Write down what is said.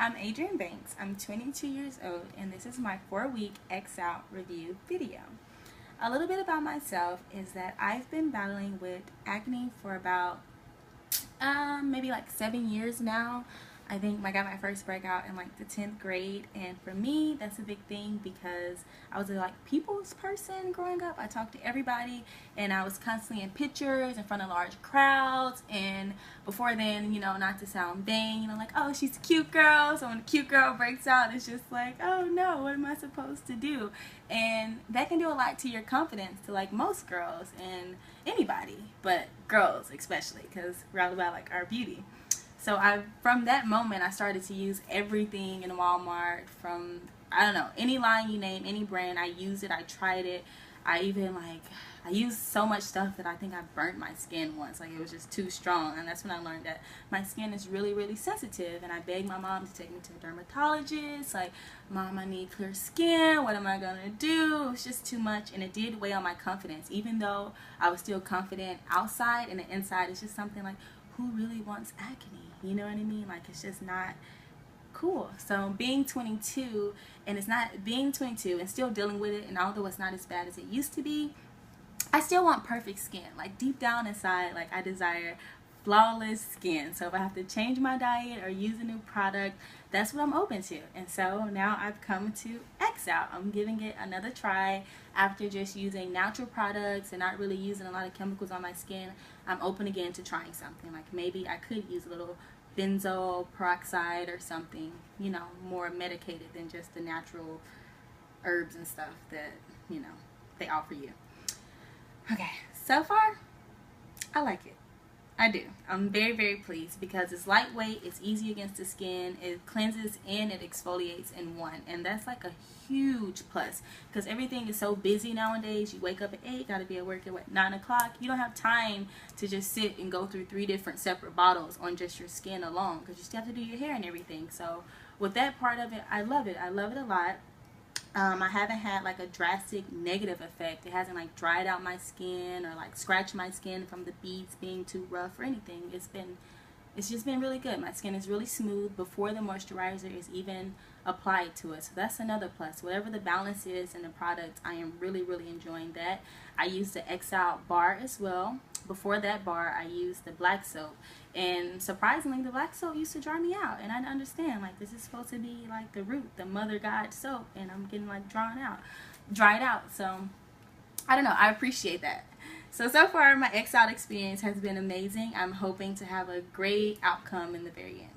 I'm Adrienne Banks. I'm 22 years old, and this is my 4-week Xout review video. A little bit about myself is that I've been battling with acne for about maybe like 7 years now. I think I got my first breakout in like the 10th grade, and for me that's a big thing because I was a people's person growing up. I talked to everybody and I was constantly in pictures in front of large crowds, and before then, you know, not to sound vain, you know, like, oh, she's a cute girl, so when a cute girl breaks out, it's just like, oh no, what am I supposed to do? And that can do a lot to your confidence, to like most girls and anybody, but girls especially, because we're all about like our beauty. So from that moment, I started to use everything in Walmart, from, I don't know, any line you name, any brand. I used it, I tried it. I used so much stuff that I think I burnt my skin once. Like, it was just too strong. And that's when I learned that my skin is really, really sensitive. And I begged my mom to take me to a dermatologist. Like, Mom, I need clear skin. What am I going to do? It was just too much. And it did weigh on my confidence. Even though I was still confident outside, and the inside is just something like, who really wants acne? You know what I mean? Like, it's just not cool. So being 22 and still dealing with it, and although it's not as bad as it used to be, I still want perfect skin. Like, deep down inside, like, I desire flawless skin. So if I have to change my diet or use a new product, that's what I'm open to. And so now I've come to Xout. I'm giving it another try. After just using natural products and not really using a lot of chemicals on my skin, I'm open again to trying something. Like, maybe I could use a little benzoyl peroxide or something, you know, more medicated than just the natural herbs and stuff that, you know, they offer you. Okay, so far I like it. I do. I'm very, very pleased because it's lightweight, it's easy against the skin, it cleanses and it exfoliates in one, and that's like a huge plus because everything is so busy nowadays. You wake up at 8, gotta be at work at 9 o'clock. You don't have time to just sit and go through 3 different separate bottles on just your skin alone, because you still have to do your hair and everything. So with that part of it, I love it. I love it a lot. I haven't had like a drastic negative effect. It hasn't like dried out my skin or like scratched my skin from the beads being too rough or anything. It's just been really good. My skin is really smooth before the moisturizer is even applied to it. So that's another plus. Whatever the balance is in the product, I am really, really enjoying that. I use the Xout bar as well. Before that bar, I used the black soap. And surprisingly, the black soap used to dry me out. And I didn't understand. Like, this is supposed to be like the root, the mother god soap. And I'm getting like dried out. So, I don't know. I appreciate that. So far, my Xout experience has been amazing. I'm hoping to have a great outcome in the very end.